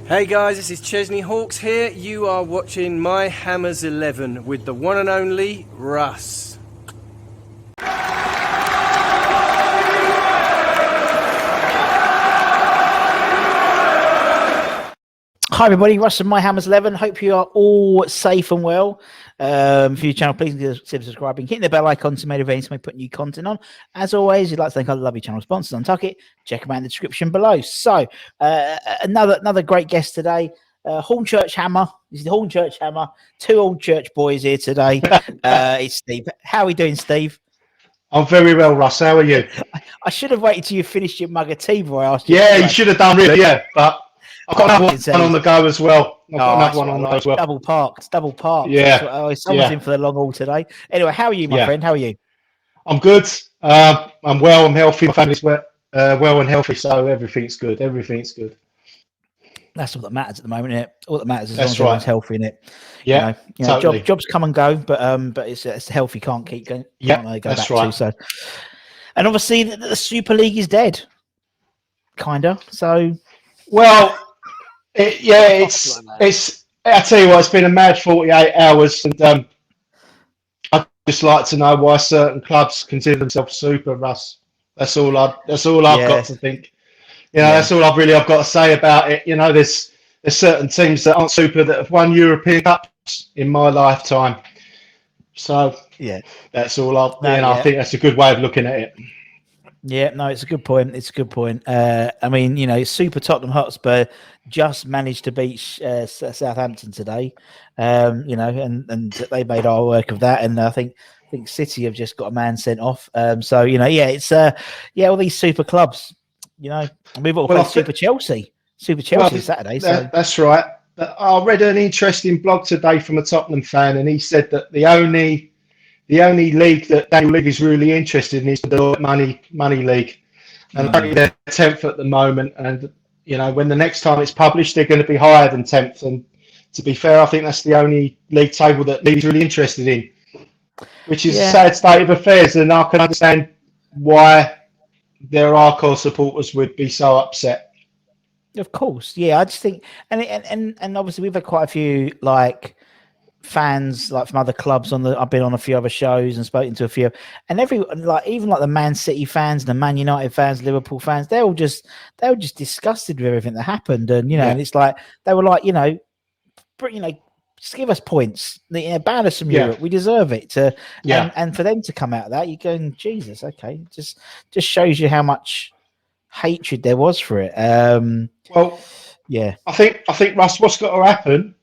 Hey guys, this is Chesney Hawks here. You are watching My Hammers 11 with the one and only Russ. Hi everybody, Russ and My Hammers 11. Hope you are all safe and well. For your channel, please consider subscribing, hitting the bell icon to make events when we put new content on. As always, we'd like to thank our lovely channel sponsors on Tuck It. Check them out in the description below. So, another great guest today, Hornchurch Hammer. This is the Hornchurch Hammer. Two Hornchurch boys here today. It's Steve. How are we doing, Steve? I'm very well, Russ. How are you? I should have waited till you finished your mug of tea before I asked you. Yeah, you should have done, really, yeah. But I've got another one on the go as well. I've got another one on the go as well. Double parked. Yeah. Someone's in for the long haul today. Anyway, how are you, my friend? How are you? I'm good. I'm well. I'm healthy. My family's well and healthy, so everything's good. Everything's good. That's all that matters at the moment, isn't it? All that matters is That's as long as everyone's healthy, innit? Yeah, totally. Jobs come and go, but it's healthy. Can't keep going. Yeah, go that's back right. To, so, and obviously the Super League is dead, kinda. So, well. It's. I tell you what, it's been a mad 48 hours, and I'd just like to know why certain clubs consider themselves super, Russ. That's all I've got to think. That's all I've got to say about it. There's certain teams that aren't super that have won European Cups in my lifetime. So that's all I think that's a good way of looking at it. Yeah, no, it's a good point. I mean, Super Tottenham Hotspur just managed to beat Southampton today. And they made our work of that. And I think City have just got a man sent off. It's all these super clubs. We've all played Super Chelsea Saturday. So that's right. But I read an interesting blog today from a Tottenham fan, and he said that the only league that Daniel League is really interested in is the Money League. And apparently they're 10th at the moment. And, when the next time it's published, they're going to be higher than 10th. And to be fair, I think that's the only league table that League's really interested in, which is a sad state of affairs. And I can understand why their Arcor supporters would be so upset. Of course. Yeah, I just think, and obviously we've had quite a few, fans from other clubs I've been on a few other shows and spoken to a few, and even the Man City fans and the Man United fans, Liverpool fans, they were just disgusted with everything that happened, and and it's like they were like, just give us points, ban us from Europe, we deserve it. And for them to come out of that, you're going, Jesus, okay, just shows you how much hatred there was for it. I think Russ, what's got to happen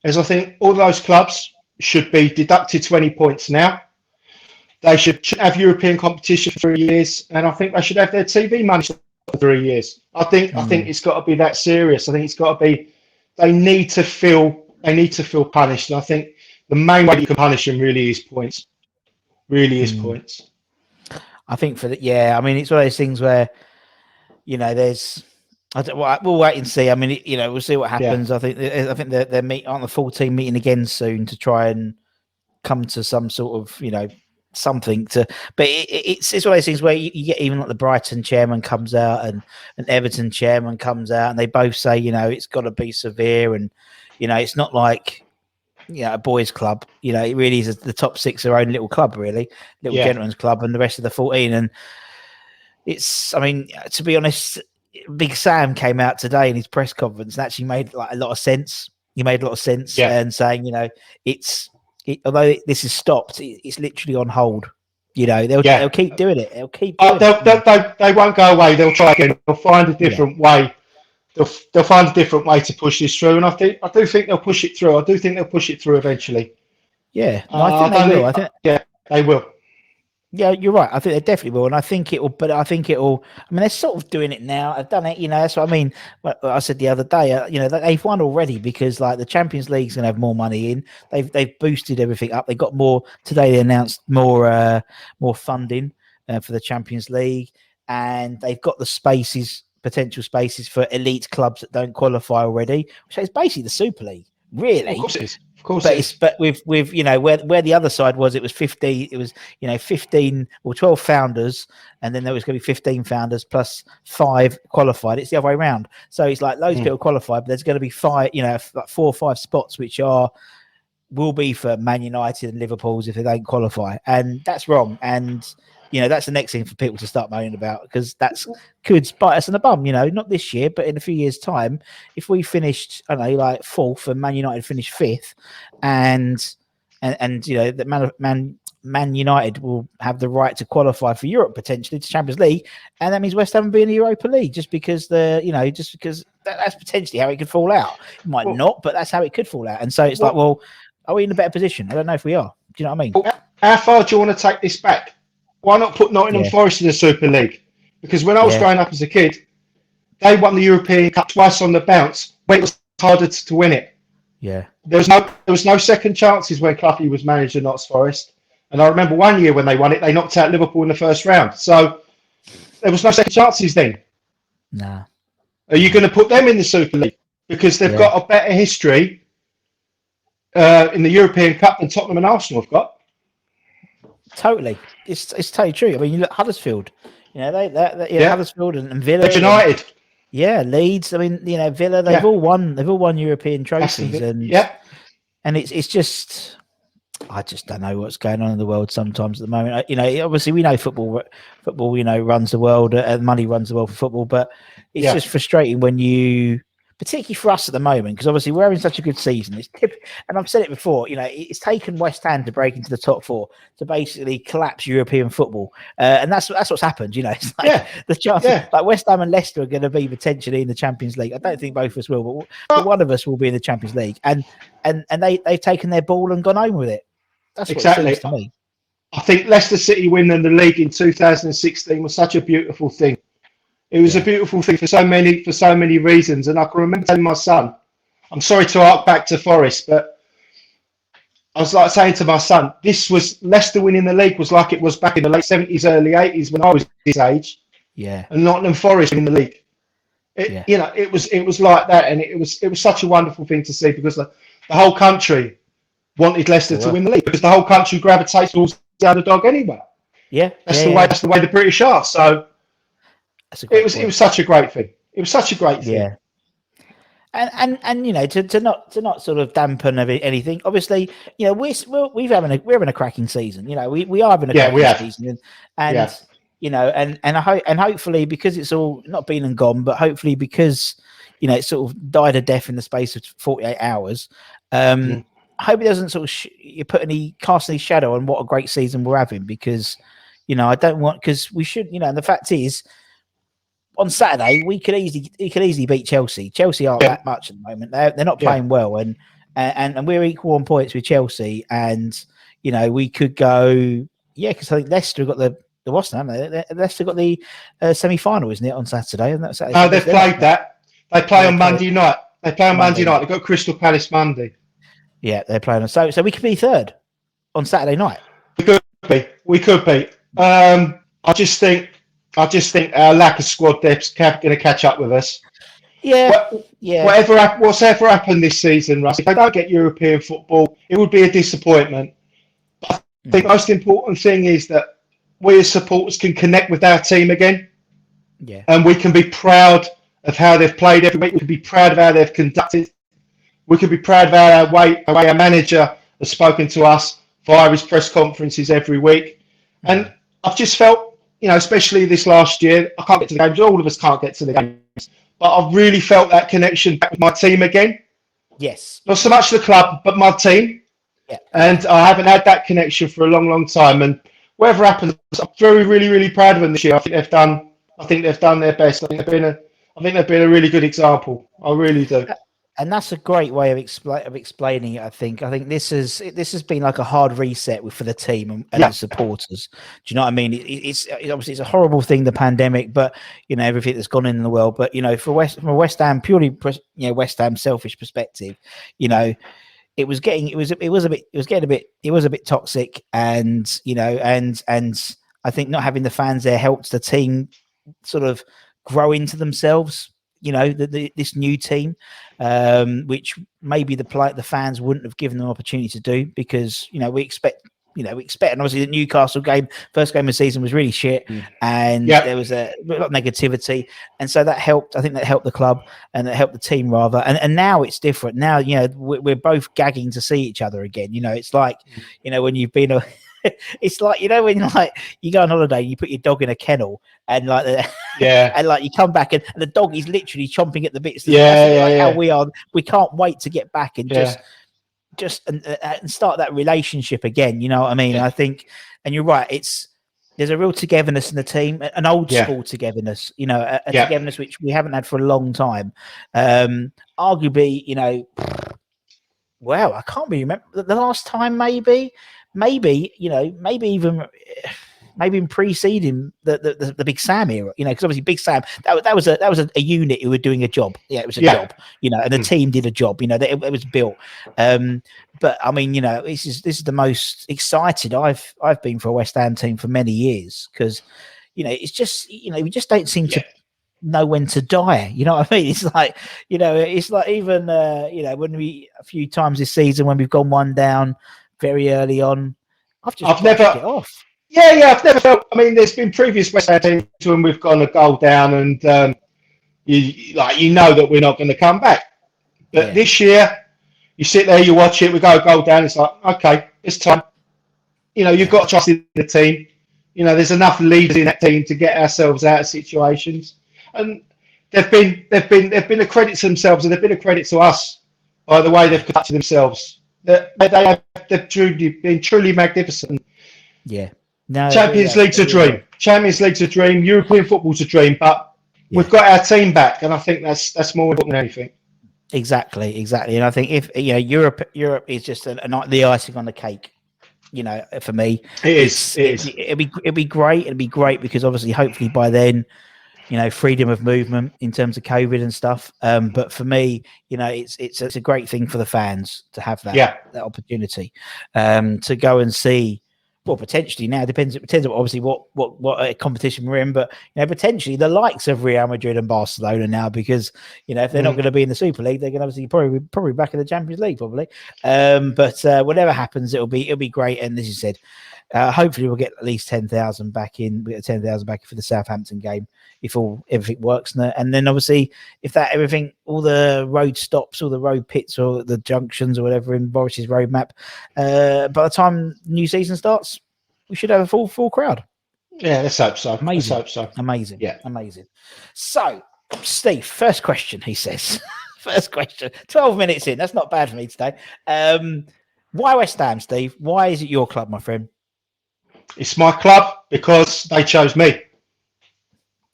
is I think all those clubs should be deducted 20 points now. They should have European competition for 3 years, and I think they should have their TV money for 3 years. I think it's got to be that serious. I think it's got to be. They need to feel punished. And I think the main way you can punish them really is points. Points. I think I mean, it's one of those things where there's. We'll wait and see. I mean, we'll see what happens. I think they're on the full team meeting again soon to try and come to some sort of something to. But it's one of those things where you get even the Brighton chairman comes out and Everton chairman comes out, and they both say it's got to be severe, and it's not like a boys' club. It really is the top six their own little club, really, little gentleman's club, and the rest of the 14. And it's, I mean, to be honest. Big Sam came out today in his press conference and actually made a lot of sense. He made a lot of sense and saying, although this is stopped, it's literally on hold. They'll keep doing it. They'll keep doing it. They won't go away. They'll try again. They'll find a different way. They'll find a different way to push this through. And I do think they'll push it through. I do think they'll push it through eventually. Yeah, I think they will. They will. Yeah, you're right. I think they definitely will, and I think it will. But I think it will. I mean, they're sort of doing it now. I've done it. That's what I mean. I said the other day. They've won already because the Champions League's going to have more money in. They've boosted everything up. They got more today. They announced more funding for the Champions League, and they've got the potential spaces for elite clubs that don't qualify already, which is basically the Super League. Really, of course it is. course But it it's is. but with you know where the other side was, it was 50. It was 15 or 12 founders, and then there was going to be 15 founders plus 5 qualified. It's the other way around. So it's like loads of people qualified, but there's going to be 5, like 4 or 5 spots which will be for Man United and Liverpool's if they don't qualify, and that's wrong. And that's the next thing for people to start moaning about, because that's could bite us in the bum. Not this year, but in a few years' time, if we finished, I don't know, like 4th, and Man United finished 5th, and that Man United will have the right to qualify for Europe potentially to Champions League, and that means West Ham will be in the Europa League just because that's potentially how it could fall out. It might not, but that's how it could fall out. And so it's like, well, are we in a better position? I don't know if we are. Do you know what I mean? How far do you want to take this back? Why not put Nottingham Forest in the Super League? Because when I was growing up as a kid, they won the European Cup twice on the bounce, but it was harder to win it. Yeah. There was no second chances when Cloughy was manager of Notts Forest. And I remember one year when they won it, they knocked out Liverpool in the first round. So there was no second chances then. Nah. Are you going to put them in the Super League? Because they've got a better history in the European Cup than Tottenham and Arsenal have got. Totally, it's totally true. I mean, you look at Huddersfield. Huddersfield and Villa, United. Leeds. I mean, Villa. They've all won European trophies, and it's just, I just don't know what's going on in the world sometimes at the moment. Obviously we know football. Runs the world, and money runs the world for football. But it's just frustrating when particularly for us at the moment, because obviously we're having such a good season. And I've said it before, it's taken West Ham to break into the top 4 to basically collapse European football, and that's what's happened. It's like the chance, like West Ham and Leicester are going to be potentially in the Champions League. I don't think both of us will, but one of us will be in the Champions League, and they've taken their ball and gone home with it. That's what it seems to me. I think Leicester City winning the league in 2016 was such a beautiful thing. It was a beautiful thing for so many reasons. And I can remember telling my son, I'm sorry to hark back to Forest, but I was like saying to my son, this was Leicester winning the league was like it was back in the late 70s, early 80s when I was his age. Yeah. And Nottingham Forest winning the league. It was like that, and it was such a wonderful thing to see, because the whole country wanted Leicester to win the league, because the whole country gravitates towards the underdog anyway. Yeah. That's the way the British are. So it was such a great thing. It was such a great thing. Yeah. And to not sort of dampen anything. Obviously, we're having a cracking season. We are having a cracking season, and hopefully, because it's all not been and gone, but hopefully because it sort of died a death in the space of 48 hours. I hope it doesn't sort of cast any shadow on what a great season we're having, because I don't want, because we should, and the fact is, on Saturday we could easily beat Chelsea. Chelsea aren't that much at the moment. They're not playing well, and we're equal on points with Chelsea, and we could go, because I think Leicester got the what's the name? Leicester got the semi-final, isn't it, on Saturday? And that's no, they've played that. They play on Monday night. They play on Monday night. They've got Crystal Palace Monday. Yeah, they're playing on. So we could be 3rd on Saturday night. We could be. I just think our lack of squad depth's going to catch up with us. Yeah. Whatever happened this season, Russ, if they don't get European football, it would be a disappointment. But I think the most important thing is that we as supporters can connect with our team again. Yeah. And we can be proud of how they've played every week. We can be proud of how they've conducted. We can be proud of the way our manager has spoken to us via his press conferences every week. And I've just felt, especially this last year, I can't get to the games. All of us can't get to the games. But I've really felt that connection back with my team again. Yes. Not so much the club, but my team. Yeah. And I haven't had that connection for a long, long time. And whatever happens, I'm very, really, really proud of them this year. I think they've done their best. I think they've been a really good example. I really do. And that's a great way of explaining it. I think this has been like a hard reset for the team and the supporters. Do you know what I mean? It's obviously it's a horrible thing, the pandemic, but everything that's gone in the world. But from a West Ham purely West Ham selfish perspective, it was a bit toxic, and I think not having the fans there helped the team sort of grow into themselves. this new team, which maybe the fans wouldn't have given them an opportunity to do, because we expect, and obviously the Newcastle game, first game of the season, was really shit, and there was a lot of negativity, and so that helped. I think that helped the club, and that helped the team rather. And now it's different. Now we're both gagging to see each other again. It's like when you've been it's like when you go on holiday, you put your dog in a kennel, and and you come back and the dog is literally chomping at the bits. How we are. We can't wait to get back and just start that relationship again. You know what I mean? I think, and you're right. There's a real togetherness in the team, an old school togetherness. A togetherness which we haven't had for a long time. Arguably, wow, I can't really remember the last time. Maybe even preceding the Big Sam era, because obviously Big Sam, that was a unit who were doing a job. Yeah, it was a job, and the team did a job. It was built. But I mean, this is the most excited I've been for a West Ham team for many years, because it's just we just don't seem to know when to die. You know what I mean? It's like it's like even when a few times this season when we've gone one down very early on, I've never it off. I've never felt. I mean, there's been previous West Ham teams when we've gone a goal down, and you know that we're not going to come back. But this year, you sit there, you watch it, we go a goal down. It's like, okay, it's time. You've got to trust in the team. There's enough leaders in that team to get ourselves out of situations, and they've been a credit to themselves, and they've been a credit to us by the way they've conducted themselves. They've been truly magnificent. Yeah. No, Champions League's a dream. Champions League's a dream. European football's a dream. But we've got our team back, and I think that's more important than anything. Exactly. And I think if Europe is just the icing on the cake. For me, it'd be great. It'd be great because obviously, hopefully by then, freedom of movement in terms of COVID and stuff. But for me, it's a great thing for the fans to have that opportunity to go and see. Well, potentially now it depends on obviously what competition we're in, but potentially the likes of Real Madrid and Barcelona now, because if they're not going to be in the Super League, they're going to obviously probably back in the Champions League probably. But whatever happens, it'll be great. And as you said, hopefully we'll get at least 10,000 back in. We get 10,000 back for the Southampton game if everything works. And then obviously if all the road stops, all the road pits or the junctions or whatever in Boris's roadmap, by the time new season starts, we should have a full crowd. Yeah, let's hope so. Amazing. Let's hope so. Amazing. Yeah. Amazing. So, Steve, first question, he says. First question. 12 minutes in. That's not bad for me today. Why West Ham, Steve? Why is it your club, my friend? It's my club because they chose me.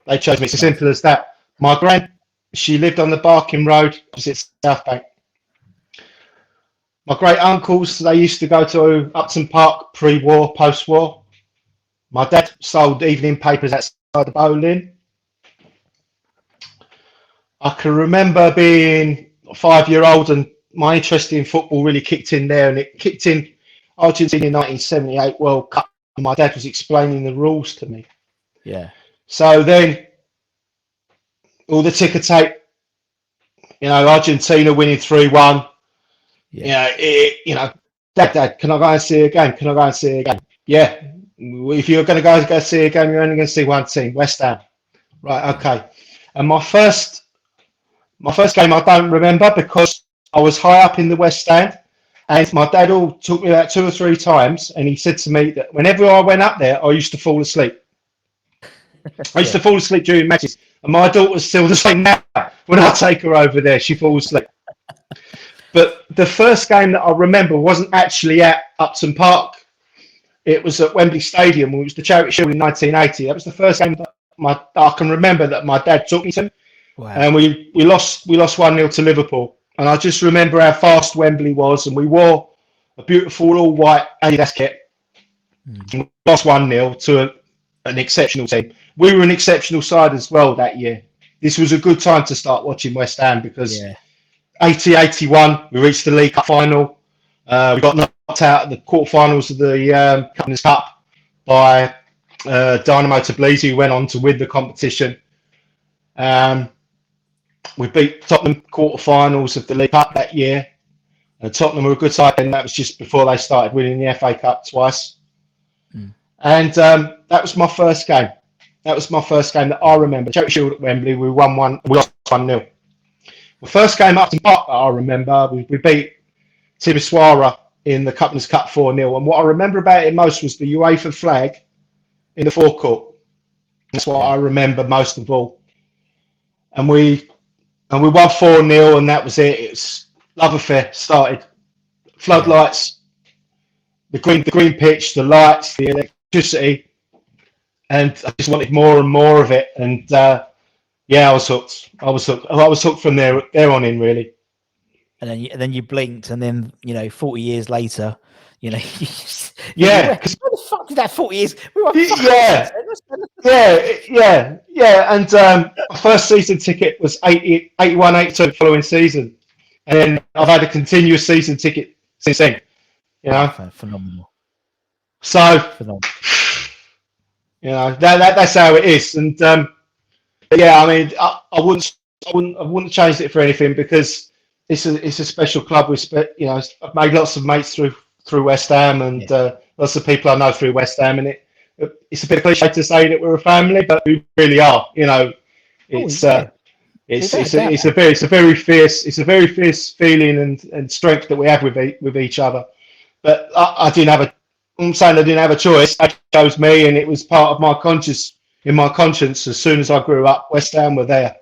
They chose me. It's as simple as that. My gran, she lived on the Barking Road opposite South Bank. My great uncles, they used to go to Upton Park pre-war, post-war. My dad sold evening papers outside the bowling. I can remember being a 5-year-old and my interest in football really kicked in there, and it kicked in Argentina 1978 World Cup. And my dad was explaining the rules to me. Yeah. So then all the ticker tape, Argentina winning 3-1. Dad, can I go and see a game? Can I go and see a game? Yeah. If you're going to go see a game, you're only going to see one team, West Ham. Right, okay. And my first game I don't remember because I was high up in the West Stand, and my dad all took me about 2 or 3 times, and he said to me that whenever I went up there, I used to fall asleep. I used to fall asleep during matches, and my daughter's still the same now. When I take her over there, she falls asleep. But the first game that I remember wasn't actually at Upton Park. It was at Wembley Stadium. It was the Charity Shield in 1980. That was the first game that I can remember that my dad took me to. Wow. And we lost 1-0 to Liverpool. And I just remember how fast Wembley was, and we wore a beautiful all-white Adidas kit. And we lost 1-0 to an exceptional team. We were an exceptional side as well that year. This was a good time to start watching West Ham because 80-81, we reached the League Cup final. We got knocked out at the quarterfinals of the Captain's Cup by Dynamo Tbilisi, who went on to win the competition. we beat Tottenham quarterfinals of the League Cup that year. And Tottenham were a good side, and that was just before they started winning the FA Cup twice. And that was my first game. That was my first game that I remember. Charity Shield at Wembley, we lost 1-0. The first game up to Park that I remember, we beat Timisoara in the Cup Cup 4-0. And what I remember about it most was the UEFA flag in the forecourt. That's what I remember most of all. And we won 4-0, and that was it. It was love affair started. Floodlights, the green pitch, the lights, the electricity, and I just wanted more and more of it. And I was hooked. I was hooked from there on in, really. And then you blinked, and then 40 years later, where the fuck did that 40 years? We were yeah. And my first season ticket was 81, 82 the following season, and then I've had a continuous season ticket since then. Phenomenal. So, Phenomenal. That's how it is. And I mean, I wouldn't change it for anything, because it's a special club. I've made lots of mates through West Ham, and lots of people I know through West Ham, and it's a bit cliche to say that we're a family, but we really are. It's a very fierce feeling and strength that we have with each other. But I'm saying I didn't have a choice. They chose me, and it was part of my conscience. As soon as I grew up, West Ham were there.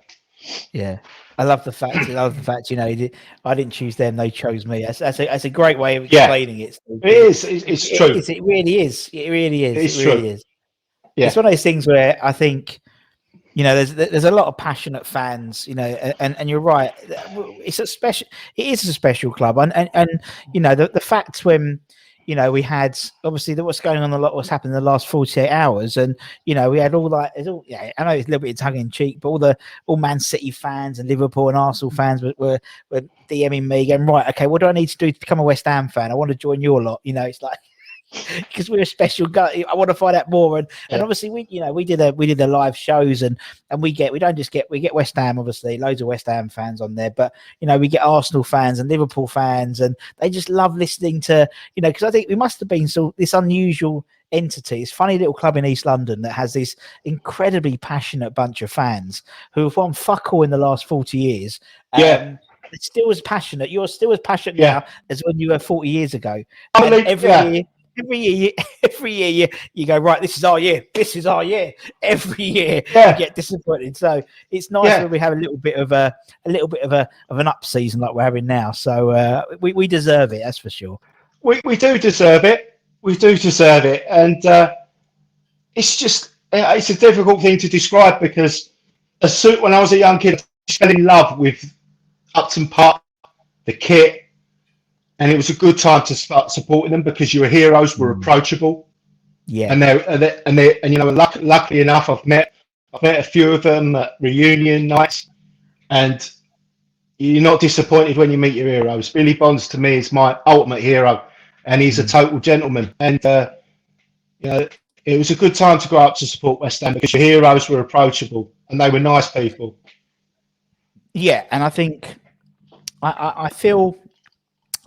Yeah, I love the fact. I didn't choose them; they chose me. That's a great way of explaining it. It is. It's true. It really is. It really is. It really is. Yeah. It's one of those things where I think, there's a lot of passionate fans, and you're right. It is a special club, and the fact when. We had obviously what's going on what's happened in the last 48 hours, and we had all that. I know it's a little bit tongue in cheek, but all Man City fans and Liverpool and Arsenal fans were DMing me, going, right, okay, what do I need to do to become a West Ham fan? I want to join your lot. It's like, because we're a special guy. I want to find out more, and obviously we did the live shows, and we get West Ham, obviously loads of West Ham fans on there, but we get Arsenal fans and Liverpool fans, and they just love listening to because I think we must have been this unusual entity, this funny little club in East London that has this incredibly passionate bunch of fans who have won fuck all in the last 40 years. It's still as passionate. You're still as passionate now as when you were 40 years ago. And every year you go, right, this is our year. Every year you get disappointed. So it's nice when we have a little bit of an up season like we're having now. So we deserve it, that's for sure. We do deserve it. And it's a difficult thing to describe, because when I was a young kid, I fell in love with Upton Park, the kit. And it was a good time to start supporting them, because your heroes were approachable. Yeah. And luckily enough, I've met a few of them at reunion nights, and you're not disappointed when you meet your heroes. Billy Bonds to me is my ultimate hero, and he's a total gentleman. And it was a good time to go up to support West Ham, because your heroes were approachable and they were nice people. Yeah, and I think I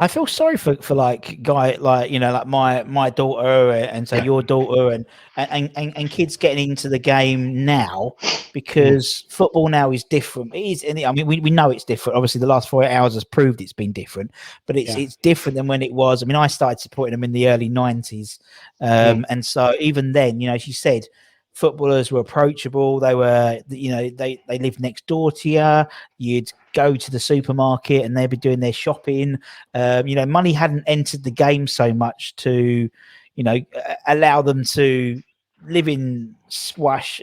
feel sorry for like guy like like my daughter, and so your daughter and kids getting into the game now, because football now is different. It is, I mean, we know it's different. Obviously, the last 48 hours has proved it's been different, but it's different than when it was. I mean, I started supporting them in the early 90s, and so even then, as you said, footballers were approachable. They were, they lived next door to you. You'd go to the supermarket and they'd be doing their shopping. Money hadn't entered the game so much to, allow them to live in flash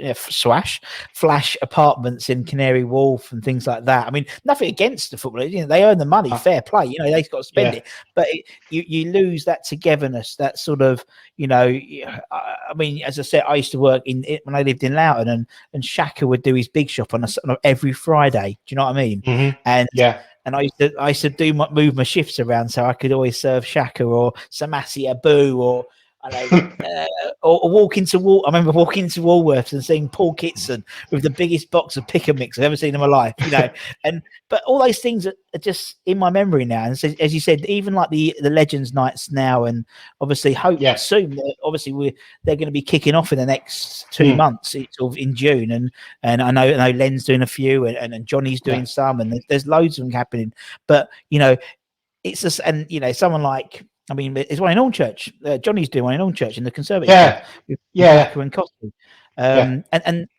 apartments in Canary Wharf and things like that. I mean, nothing against the footballers. They earn the money, fair play. They've got to spend it, but you lose that togetherness, that sort of, I mean, as I said, I used to work when I lived in Loughton, and Shaka would do his big shop on every Friday. Do you know what I mean? Mm-hmm. And I used to move my shifts around, so I could always serve Shaka or Samasi Abu or I know. Or walking to Wal. I remember walking into Woolworths and seeing Paul Kitson with the biggest box of pick and mix I've ever seen in my life. But all those things are just in my memory now. And so, as you said, even like the Legends nights now, and obviously hope soon. Obviously, they're going to be kicking off in the next 2 months. It's sort of in June, and I know Len's doing a few, and Johnny's doing some, and there's loads of them happening. But it's just, and someone like. I mean, there's one in Hornchurch. Johnny's doing one in Hornchurch in the Conservative Club with Packer and Costi. And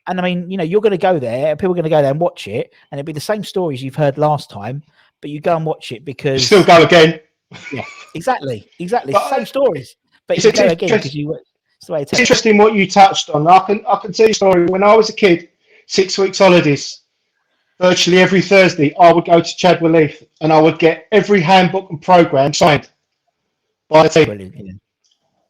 I mean, you're going to go there. People are going to go there and watch it, and it'll be the same stories you've heard last time, but you go and watch it because you still go again. Yeah, exactly. But, same stories, but you go again because it's the way it's interesting what you touched on. I can tell you a story. When I was a kid, 6 weeks holidays. Virtually every Thursday, I would go to Chadwell Heath and I would get every handbook and programme signed by the team. Brilliant.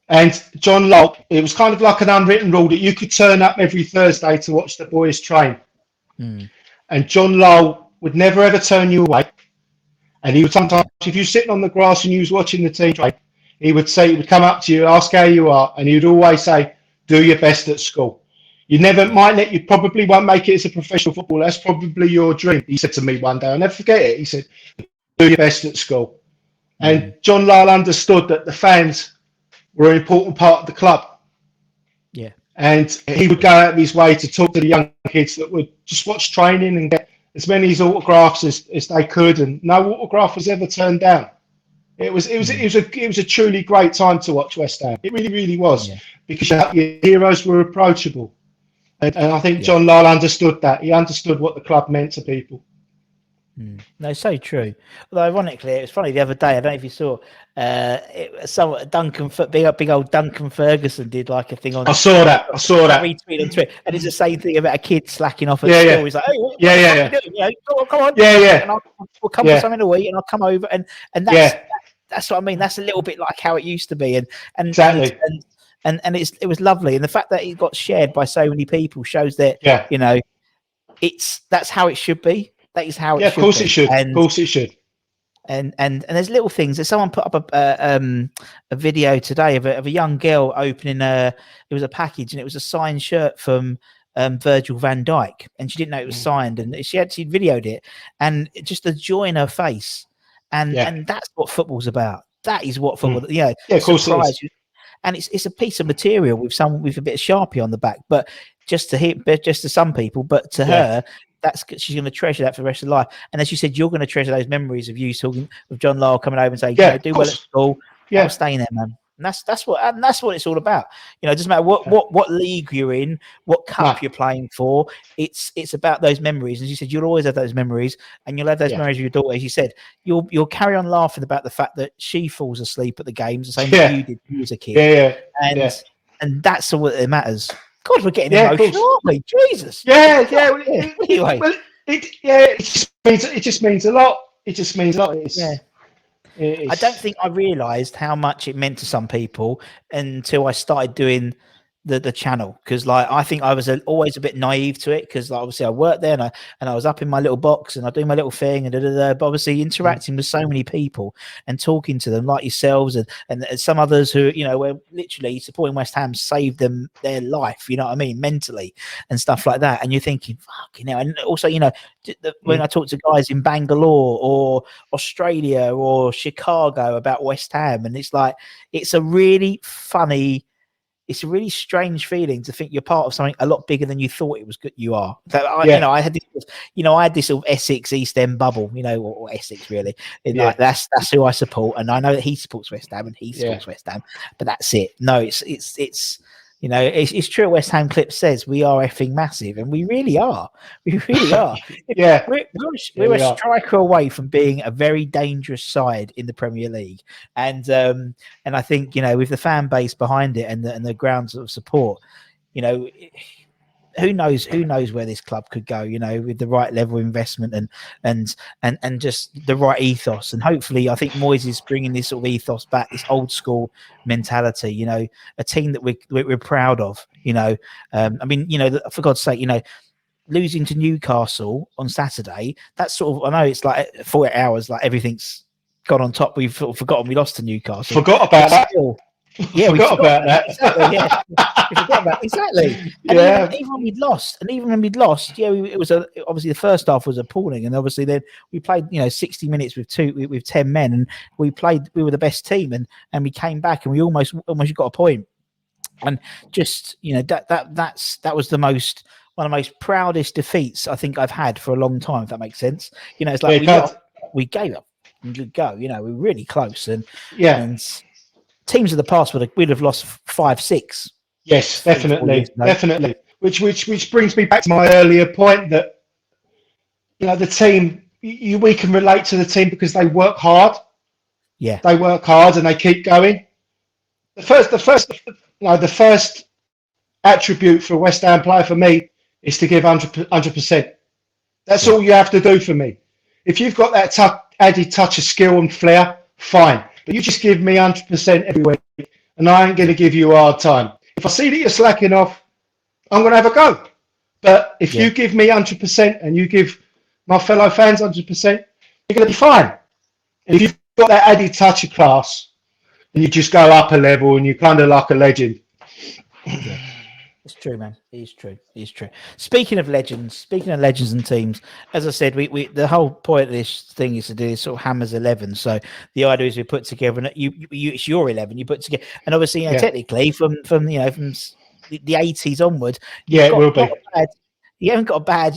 And John Locke, it was kind of like an unwritten rule that you could turn up every Thursday to watch the boys train. And John Lowell would never ever turn you away. And he would sometimes, if you're sitting on the grass and you was watching the team train, he would come up to you, ask how you are, and he would always say, do your best at school. You probably won't make it as a professional footballer. That's probably your dream. He said to me one day, I'll never forget it. He said, do your best at school. And John Lyle understood that the fans were an important part of the club. Yeah. And he would go out of his way to talk to the young kids that would just watch training and get as many autographs as they could. And no autograph was ever turned down. It was a truly great time to watch West Ham. It really, really was, because your heroes were approachable. And I think John Lyle understood that. He understood what the club meant to people. No, so true. Although ironically, it was funny the other day. I don't know if you saw. Big old Duncan Ferguson did like a thing on. I saw that. Retweet on Twitter, and it's the same thing about a kid slacking off at school. He's like, "Hey, what are you doing? Come on, And we'll come for something to eat, and I'll come over." And that's what I mean. That's a little bit like how it used to be, and exactly. And it was lovely, and the fact that it got shared by so many people shows that that's how it should be. That is how it should be. Of course it should. Of course it should. And there's little things. There's someone put up a video today of a young girl opening it was a package, and it was a signed shirt from Virgil van Dijk, and she didn't know it was signed, and she videoed it, and just the joy in her face, and that's what football's about. That is what football. Of course it is. And it's a piece of material with a bit of Sharpie on the back, but just to some people, but to her, she's going to treasure that for the rest of her life. And as you said, you're going to treasure those memories of you talking with John Lyle coming over and saying, do well at school, I'm staying there, man. And that's what it's all about. It doesn't matter what league you're in, what cup you're playing for. It's about those memories. As you said, you'll always have those memories, and you'll have those memories with your daughter. As you said, you'll carry on laughing about the fact that she falls asleep at the games the same as you did when you was a kid. And that's all that matters. God, we're getting emotional, aren't we? Jesus. Anyway, it just means a lot. It just means a lot. I don't think I realised how much it meant to some people until I started doing the channel, because I think I was always a bit naive to it, because obviously I worked there and I was up in my little box and I do my little thing and but obviously interacting with so many people and talking to them like yourselves and some others who were literally supporting West Ham saved them their life, you know what I mean, mentally and stuff like that. And you're thinking, fuck, and also when I talk to guys in Bangalore or Australia or Chicago about West Ham, and it's like it's a really strange feeling to think you're part of something a lot bigger than you thought it was good. You are. I had this sort of Essex East End bubble, or Essex really. That's who I support, and I know that he supports West Ham and he supports West Ham, but that's it. No, it's true. West Ham Clip says we are effing massive, and we really are. We really are. We're a striker away from being a very dangerous side in the Premier League, and I think with the fan base behind it and the grounds of support, who knows where this club could go, with the right level of investment and just the right ethos. And hopefully I think Moyes is bringing this sort of ethos back, this old school mentality, a team that we're proud of, I mean, for God's sake, losing to Newcastle on Saturday, that's sort of, I know it's like 48 hours, like everything's gone on top. We've sort of forgotten we lost to Newcastle. Forgot about that. Yeah, we Forgot about that. Exactly, yeah. We forget about exactly. And Yeah. even when we'd lost, yeah, it was obviously the first half was appalling, and obviously then we played 60 minutes with 10 men, and we were the best team, and we came back and we almost got a point, and just that was one of the most proudest defeats I think I've had for a long time, if that makes sense. It's like we gave up and good go. We were really close, and teams of the past we'd have lost 5-6. Yes, 3-4 years ago. definitely. Which brings me back to my earlier point that the team we can relate to the team because they work hard. Yeah, they work hard and they keep going. The first attribute for a West Ham player for me is to give 100%. That's all you have to do for me. If you've got that added touch of skill and flair, fine. But you just give me 100% every week, and I ain't going to give you a hard time. If I see that you're slacking off, I'm going to have a go. But if you give me 100% and you give my fellow fans 100%, you're going to be fine. And if you've got that added touch of class, and you just go up a level and you're kind of like a legend. Yeah. It's true, man. It's true. Speaking of legends and teams, as I said, we the whole point of this thing is to do this sort of Hammers 11. So the idea is we put together, and it's your 11. You put together, and obviously, technically, from the 80s onward, it will be. You haven't got a bad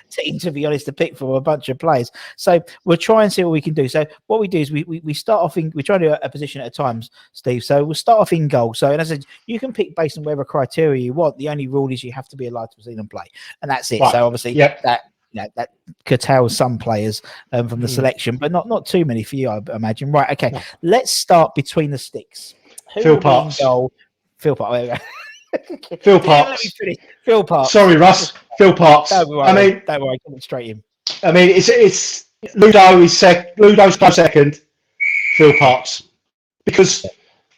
team, to be honest, to pick from a bunch of players. So we'll try and see what we can do. So what we do is we start off we try to do a position at a time, Steve. So we'll start off in goal. So, and as I said, you can pick based on whatever criteria you want. The only rule is you have to be alive to see them play, and that's it. Right. So obviously that curtails some players from the selection, but not too many for you, I imagine. Right? Okay, let's start between the sticks. Phil Parks. Phil Parks. Phil Parks. Phil Parks. Sorry, Russ. Phil Parks. Don't worry. Come straight in. I mean, it's Ludo is Ludo's close second. Phil Parks, because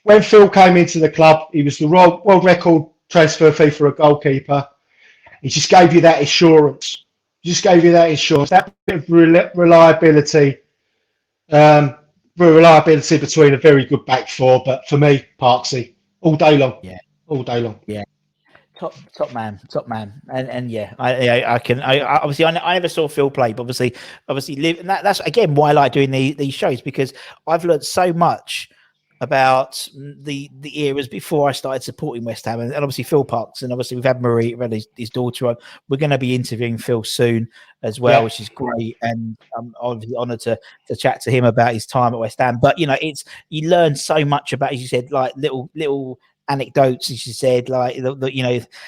when Phil came into the club, he was the world record transfer fee for a goalkeeper. He just gave you that assurance. That bit of reliability. Reliability between a very good back four, but for me, Parksy all day long. Yeah. All day long. Yeah. Top man. And I can obviously I never saw Phil play, but obviously live, and that's again why I like doing these shows, because I've learned so much about the eras before I started supporting West Ham, and obviously Phil Parks, and obviously we've had Marie, we've had his daughter on. We're going to be interviewing Phil soon as well, which is great, and I'm obviously honoured to chat to him about his time at West Ham. But you learn so much about, as you said, like little anecdotes, as you said, like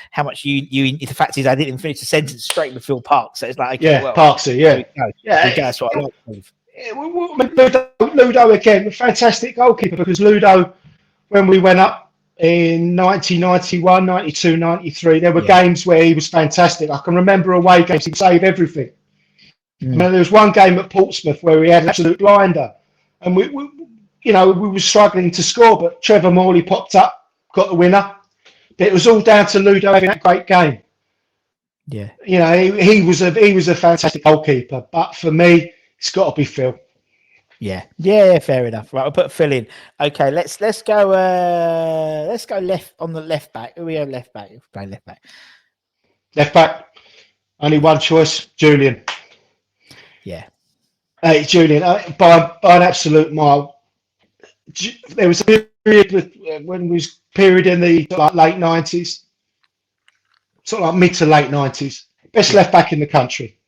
how much you the fact is I didn't finish the sentence straight with Phil Parks, so it's like Parksy, that's what I like. Ludo again, a fantastic goalkeeper, because Ludo, when we went up in 1991, 92, 93, there were games where he was fantastic. I can remember away games, he'd save everything. I mean, there was one game at Portsmouth where he had an absolute blinder, and we were struggling to score, but Trevor Morley popped up, got the winner. But it was all down to Ludo having that great game. Yeah, he was a fantastic goalkeeper, but for me, it's got to be Phil. Yeah, fair enough. Right, we'll put Phil in. Okay, let's go left on the left back. Who we have left back? We'll play left back. Left back, only one choice, Julian. Yeah. Hey, Julian, by an absolute mile. There was a period when we was in the late 90s, sort of like mid to late 90s. Best left back in the country.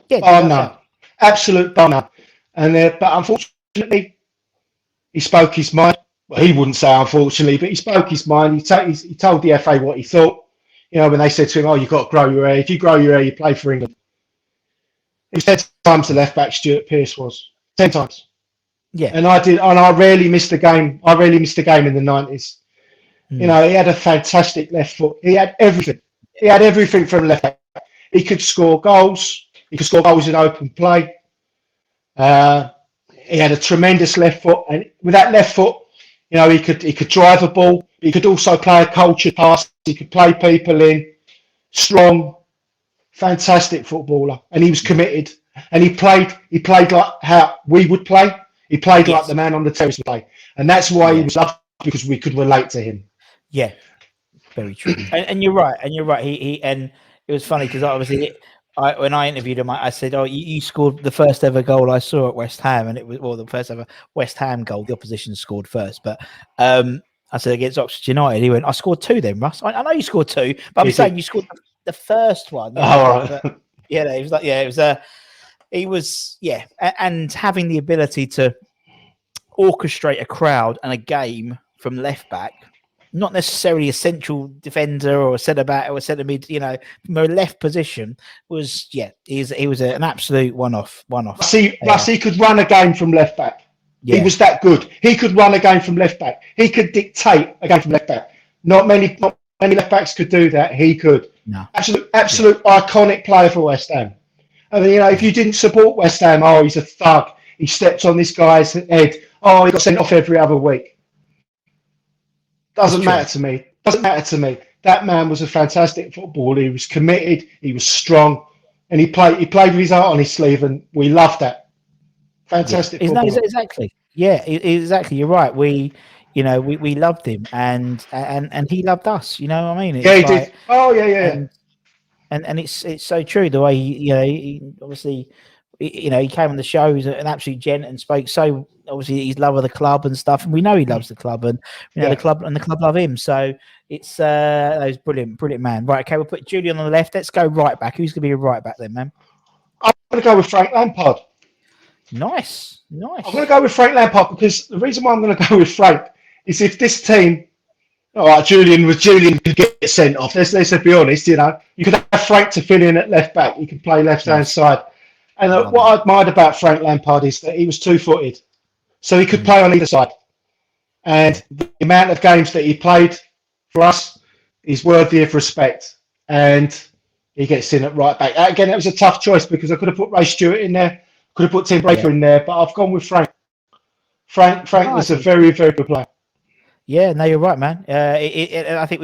Yeah, bar none. Absolute bar none. But unfortunately, he spoke his mind. Well, he wouldn't say unfortunately, but he spoke his mind. He told the FA what he thought. When they said to him, "Oh, you've got to grow your hair. If you grow your hair, you play for England." It was 10 times the left back Stuart Pearce was. 10 times. Yeah. And I rarely missed a game. I rarely missed a game in the 90s. He had a fantastic left foot. He had everything. He had everything from left back. He could score goals. He could score goals in open play. He had a tremendous left foot, and with that left foot, he could drive a ball. He could also play a cultured pass. He could play people in. Strong, fantastic footballer, and he was committed. And he played like how we would play. He played like the man on the terrace would play, and that's why he was loved because we could relate to him. Yeah, very true. And you're right. And you're right. He and it was funny because obviously when I interviewed him, I said, "Oh, you scored the first ever goal I saw at West Ham," and it was the first ever West Ham goal. The opposition scored first, but I said against Oxford United. He went, "I scored 2 then, Russ. I know you scored 2, but I'm saying you scored the first one." You know, All right. but, yeah, it was like it was he was and having the ability to orchestrate a crowd and a game from left back, not necessarily a central defender or a centre back or a centre mid, from a left position was he was an absolute one-off. Rusty could run a game from left back. Yeah. He was that good. He could run a game from left back. He could dictate a game from left back. Not many left backs could do that. He could. No. Absolute iconic player for West Ham. I mean, if you didn't support West Ham, he's a thug. He stepped on this guy's head. He got sent off every other week. Doesn't matter to me. Doesn't matter to me. That man was a fantastic footballer. He was committed. He was strong, and he played with his heart on his sleeve, and we loved that. Fantastic footballer. Exactly. Yeah, exactly. You're right. We loved him, and he loved us. You know what I mean? He did. Oh yeah. And it's so true the way he obviously he came on the show. He's an absolute gent and spoke so obviously his love of the club and stuff, and we know he loves the club, and the club love him. So it's he's brilliant man. Right, okay, we'll put Julian on the left. Let's go right back. Who's gonna be a right back then, man? I'm gonna go with Frank Lampard. Nice. I'm gonna go with Frank Lampard because the reason why I'm gonna go with Frank is if this team. All right, Julian could get sent off. Let's be honest. You could have Frank to fill in at left back. He could play left hand side. And what I admired about Frank Lampard is that he was 2-footed, so he could play on either side. And the amount of games that he played for us is worthy of respect. And he gets in at right back. Again, it was a tough choice because I could have put Ray Stewart in there, could have put Tim Breaker in there, but I've gone with Frank. Frank was a very, very good player. Yeah, no, you're right, man. I think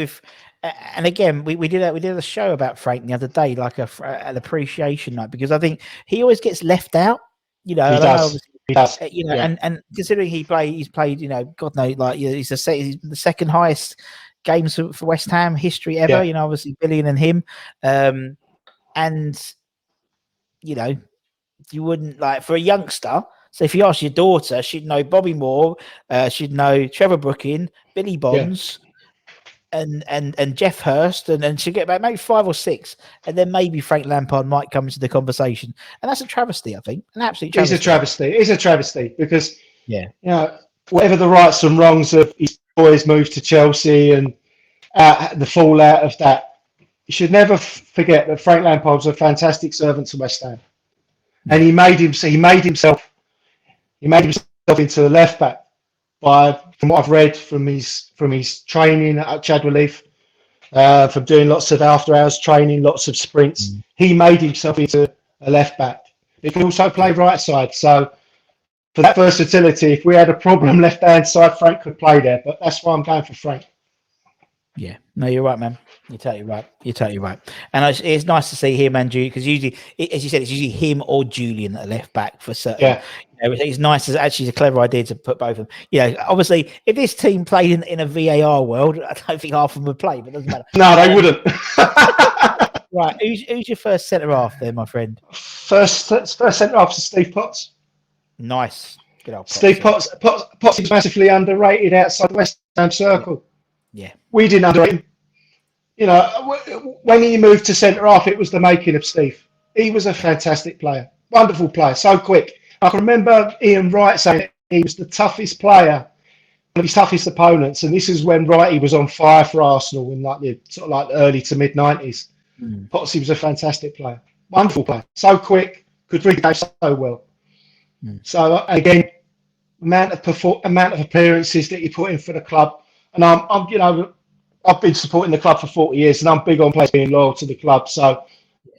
and again, we did a show about Frank the other day, like an appreciation night, because I think he always gets left out. He does. And considering he's played, God knows, like he's the second highest games for West Ham history ever. Yeah. Obviously Billion and him, and you wouldn't like for a youngster. So if you ask your daughter, she'd know Bobby Moore, she'd know Trevor Brooking, Billy Bonds, and Jeff Hurst, and then she'd get about maybe 5 or 6, and then maybe Frank Lampard might come into the conversation. And that's a travesty, I think. An absolute travesty. It's a travesty because whatever the rights and wrongs of his boys' move to Chelsea and the fallout of that, you should never forget that Frank Lampard was a fantastic servant to West Ham, and he made himself into a left back from what I've read from his training at Chadwell Heath, from doing lots of after hours training, lots of sprints. He made himself into a left back. He can also play right side. So for that versatility, if we had a problem left hand side, Frank could play there. But that's why I'm going for Frank. Yeah, no, you're right, man. You're totally right. And it's nice to see him and Julian, because usually, as you said, it's usually him or Julian at left back for certain. Yeah. It's nice. It's a clever idea to put both of them. Obviously, if this team played in a VAR world, I don't think half of them would play, but it doesn't matter. No, they wouldn't. Right. Who's your first centre half there, my friend? First centre half is Steve Potts. Nice. Good old Potts. Steve Potts. Potts is massively underrated outside the West Ham circle. Yeah. We didn't underrate him. When he moved to centre half, it was the making of Steve. He was a fantastic player, wonderful player, so quick. I can remember Ian Wright saying he was the toughest player, one of his toughest opponents, and this is when Wrighty was on fire for Arsenal in the early to mid '90s. Potts was a fantastic player, wonderful player, so quick, could read the game so well. So again, amount of appearances that he put in for the club, and I've been supporting the club for 40 years, and I'm big on players being loyal to the club. So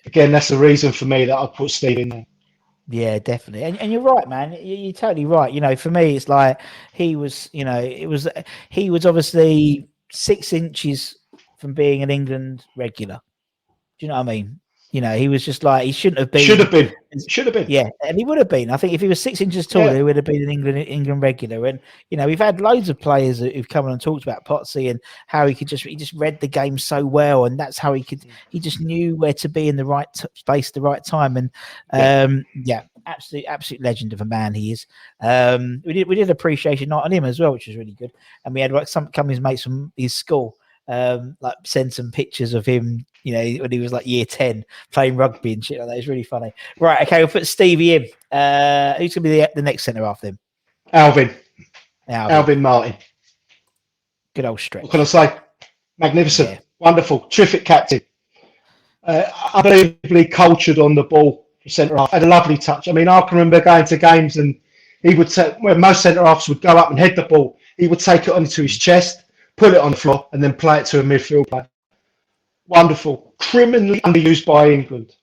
again, that's the reason for me that I put Steve in there. Yeah, definitely. And you're right, man. You're totally right. For me, it's like he was, he was obviously 6 inches from being an England regular. Do you know what I mean? You know, he was just like he shouldn't have been. Should have been. Should have been. Yeah, and he would have been. I think if he was 6 inches taller, he would have been an England regular. And you know, we've had loads of players who've come on and talked about Potsy and how he just read the game so well, and that's how he just knew where to be in the right space, the right time. And absolute legend of a man he is. We did appreciation night on him as well, which was really good. And we had like some of his mates from his school. Like send some pictures of him, you know, when he was like year 10 playing rugby and shit like that. It's really funny. Right, okay, we'll put Stevie in. Who's gonna be the next centre after him? Alvin Martin. Good old stretch. What can I say? Magnificent, wonderful, terrific captain. Unbelievably cultured on the ball for centre half. Had a lovely touch. I mean, I can remember going to games and he would take where most centre halves would go up and head the ball. He would take it onto his chest, put it on the floor, and then play it to a midfield player. Wonderful. Criminally underused by England.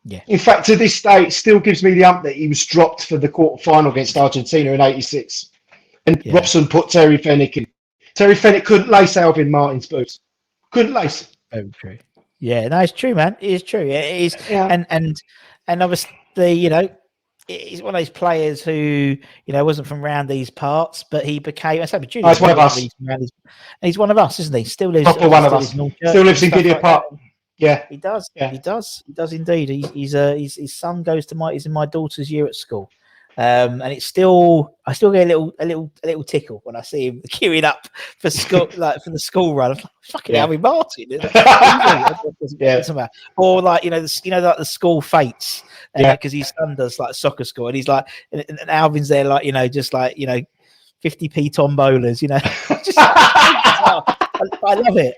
Yeah. In fact, to this day, it still gives me the ump that he was dropped for the quarter-final against Argentina in '86. And Robson put Terry Fenwick in. Terry Fenwick couldn't lace Alvin Martin's boots. Couldn't lace. Very true. Yeah, no, it's true, man. It is true. It is. Yeah. And obviously, you know, he's one of those players who, you know, wasn't from around these parts, but he became. He's one of us. And he's one of us, isn't he? Still lives. One of us. Still lives in Gideon Park. Yeah, he does. Yeah. He does indeed. His son goes to he's in my daughter's year at school, and I still get a little tickle when I see him queuing up for school, like for the school run. I'm like, fucking Alvin Martin. Or like like the school fates, because his son does like soccer school, and he's like, and Alvin's there, like, you know, just like, you know, 50p tombolas, you know. Just, I love it.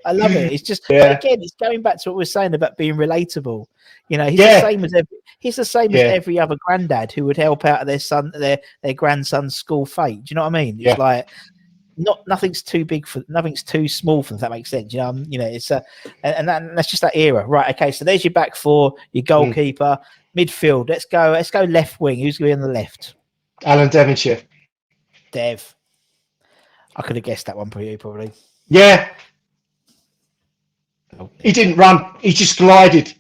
It's just again, it's going back to what we're saying about being relatable. You know, he's the same as every other granddad who would help out their son, their grandson's school fate. Do you know what I mean? It's like nothing's too big nothing's too small for them, if that makes sense. You know, it's and that's just that era, right? Okay, so there's your back four, your goalkeeper, midfield. Let's go left wing. Who's going to be on the left? Alan Devonshire. Dev. I could have guessed that one for you, probably. Yeah. He didn't run. He just glided.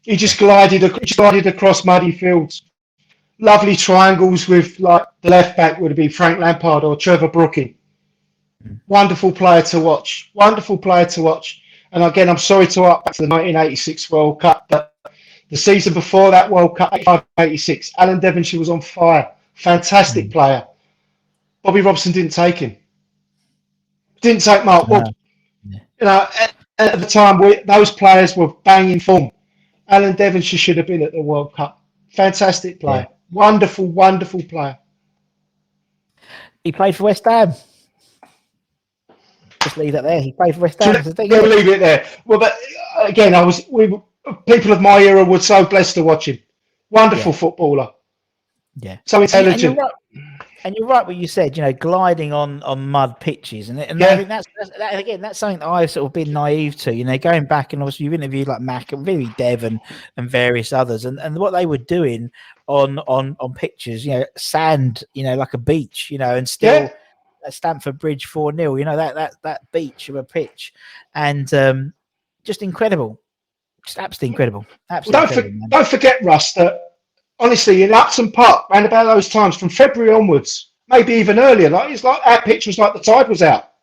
He just glided across muddy fields. Lovely triangles with, like, the left back would have been Frank Lampard or Trevor Brooking. Wonderful player to watch. And again, I'm sorry to up back to the 1986 World Cup, but the season before that World Cup, 85-86, Alan Devonshire was on fire. Fantastic player. Bobby Robson didn't take him. Didn't take Mark Wood. You know, at the time, those players were banging form. Alan Devonshire should have been at the World Cup. Fantastic player. Wonderful player. He played for West Ham. Just leave that there. He played for West Ham. We'll leave it there. Well, but again, people of my era were so blessed to watch him. Wonderful footballer. Yeah. So intelligent. And you're right what you said, you know, gliding on mud pitches. And I think that's something that I've sort of been naive to, you know, going back, and obviously you've interviewed like Mac and maybe Dev and various others, and what they were doing on pitches, you know, sand, you know, like a beach, you know, and still at Stamford Bridge 4-0, you know, that beach of a pitch, and just incredible. Just absolutely incredible. Don't forget, Russ, that honestly, in Upton Park, around about those times, from February onwards, maybe even earlier, it's like our pitch was like the tide was out.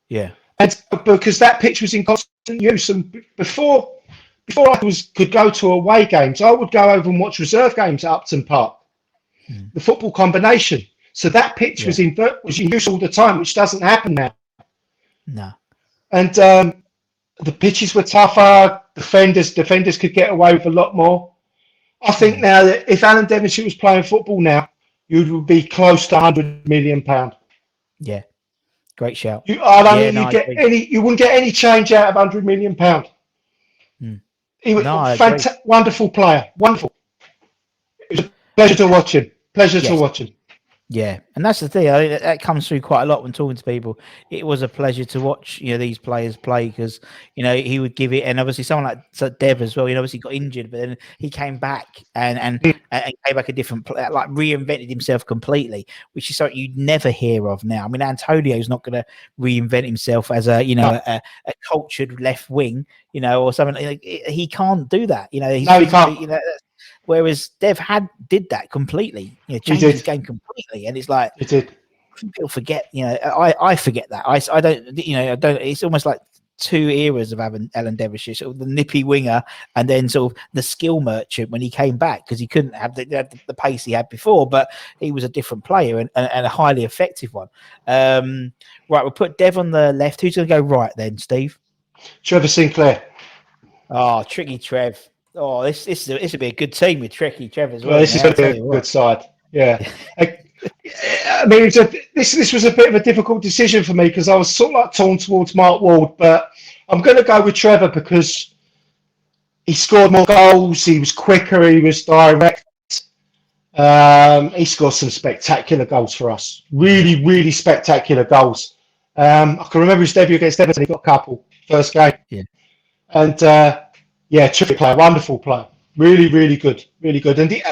Yeah. And because that pitch was in constant use, and before I could go to away games, I would go over and watch reserve games at Upton Park, the football combination. So that pitch was in use all the time, which doesn't happen now. No. And the pitches were tougher. Defenders could get away with a lot more. I think now that if Alan Devonshire was playing football now, you would be close to £100 million. Yeah, great shout. You wouldn't get any change out of £100 million. He was wonderful player. Wonderful. It was a pleasure to watch him. To watch him. Yeah, and that's the thing. I think that comes through quite a lot when talking to people. It was a pleasure to watch, these players play because, he would give it, and obviously someone like Dev as well. Obviously got injured, but then he came back and came back a different, like reinvented himself completely, which is something you'd never hear of now. I mean, Antonio's not going to reinvent himself as a cultured left wing, or something. Like, he can't do that. He's No, he physically, can't. Whereas Dev did that completely, He changed did. his game completely, and it's like He did. people forget. I forget that. I don't. I don't. It's almost like two eras of Alan Devonshire, sort of the nippy winger, and then sort of the skill merchant when he came back because he couldn't have the pace he had before, but he was a different player and a highly effective one. Right, we'll put Dev on the left. Who's going to go right then, Steve? Trevor Sinclair. Oh, tricky Trev. Oh, this will be a good team with tricky Trev as well. Well, this is going to be a good side. Yeah. I mean, this was a bit of a difficult decision for me because I was sort of like torn towards Mark Ward, but I'm going to go with Trevor because he scored more goals, he was quicker, he was direct. He scored some spectacular goals for us. Really, really spectacular goals. I can remember his debut against Everton. He got a couple first game. Yeah. And terrific player, wonderful player, really, really good, really good. And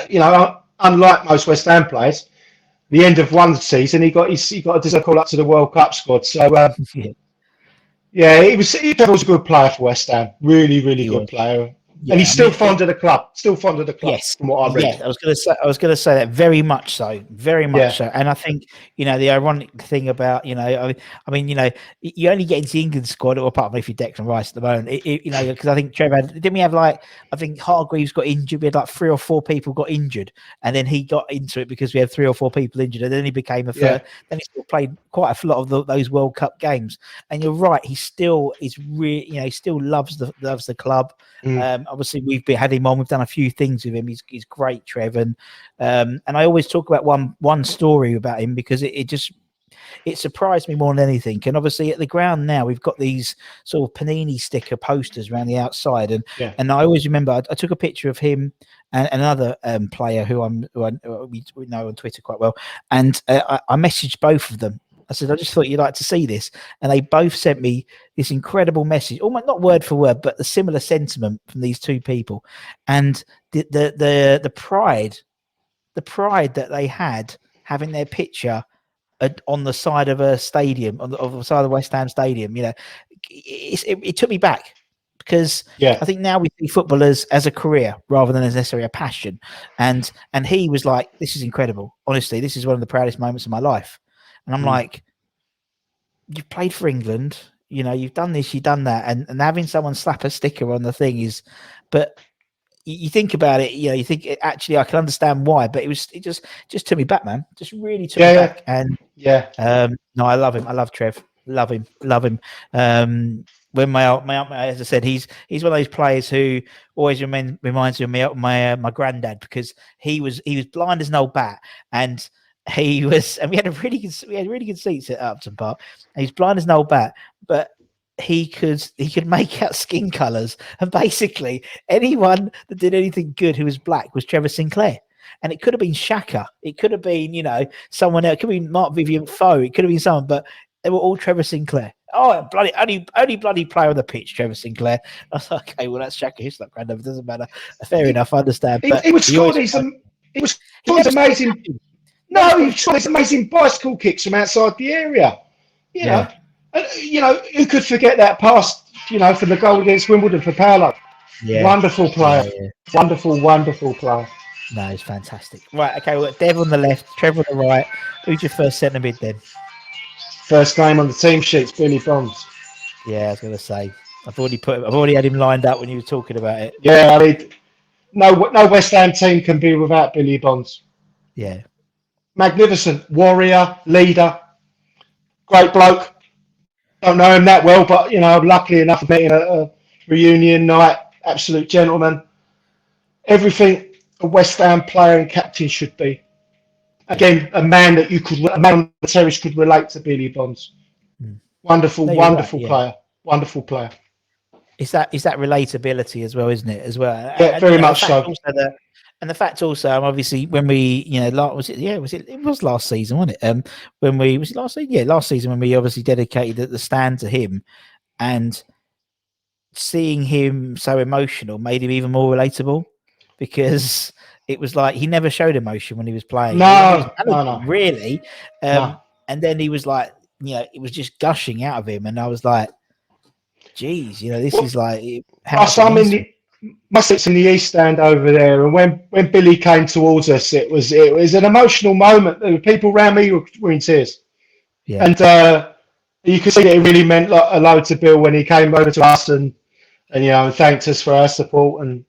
unlike most West Ham players, the end of one season he got a call up to the World Cup squad. So he was a good player for West Ham, really, really good player. Yeah, and he's still fond of the club. Still fond of the club. Yes, from what I read. Yes, I was going to say that very much so, so. And I think the ironic thing about you only get into the England squad, or apart from if you're Declan Rice at the moment, because I think Trevor didn't we have I think Hargreaves got injured. We had like 3 or 4 people got injured, and then he got into it because we had 3 or 4 people injured, and then he became a third. Then he still played quite a lot of those World Cup games. And you're right, he still is really he still loves the club. Obviously, we've had him on. We've done a few things with him. He's great, Trev, and I always talk about one story about him because it surprised me more than anything. And obviously, at the ground now, we've got these sort of Panini sticker posters around the outside, and I always remember I took a picture of him and another player who we know on Twitter quite well, and I messaged both of them. I said, I just thought you'd like to see this. And they both sent me this incredible message, almost not word for word, but the similar sentiment from these two people. And the pride that they had having their picture on the side of a stadium, on the side of the West Ham stadium, it took me back. Because I think now we see footballers as a career rather than as necessarily a passion. And he was like, this is incredible. Honestly, this is one of the proudest moments of my life. And I'm like, you've played for England, you've done this, you've done that. And having someone slap a sticker on the thing but you think about it, you think actually I can understand why, but it just took me back, man. Just really took me back. And no, I love him. I love Trev. Love him. When my as I said, he's one of those players who always reminds me of my granddad, because he was blind as an old bat, and we had really good seats at Upton Park. And he's blind as an old bat, but he could make out skin colours, and basically anyone that did anything good who was black was Trevor Sinclair. And it could have been Shaka, it could have been someone else, it could have been Mark Vivian Foe, it could have been someone, but they were all Trevor Sinclair. Oh, bloody only bloody player on the pitch, Trevor Sinclair. I was like, okay, well that's Shaka. He's not granddad. It doesn't matter. Fair enough, I understand. But he was scoring these amazing. No, he scored these amazing bicycle kicks from outside the area. You know, who could forget that pass? For the goal against Wimbledon for Paolo. Yeah. Wonderful player. Yeah. Wonderful player. No, he's fantastic. Right, okay, well, Dev on the left, Trevor on the right. Who's your first centre mid then? First name on the team sheet's Billy Bonds. Yeah, I was going to say. I've already had him lined up when you were talking about it. Yeah, I mean, no West Ham team can be without Billy Bonds. Yeah. Magnificent warrior, leader, great bloke. Don't know him that well, but I'm lucky enough to meet him at a reunion night. Absolute gentleman. Everything a West Ham player and captain should be. Again, a man on the terrace could relate to Billy Bonds. Wonderful player. Wonderful player. It's that relatability as well, isn't it? As well. Yeah, very much so. And the fact also, obviously, when we, it was last season, wasn't it? Was it last season? Yeah, last season when we obviously dedicated the stand to him, and seeing him so emotional made him even more relatable, because it was like he never showed emotion when he was playing. He was No. really. No. And then he was like, it was just gushing out of him, and I was like, geez, this is like how much it means to him. My seat's in the east stand over there, and when Billy came towards us, it was an emotional moment. The people around me were in tears, and you could see that it really meant a lot to Bill when he came over to us and thanked us for our support. And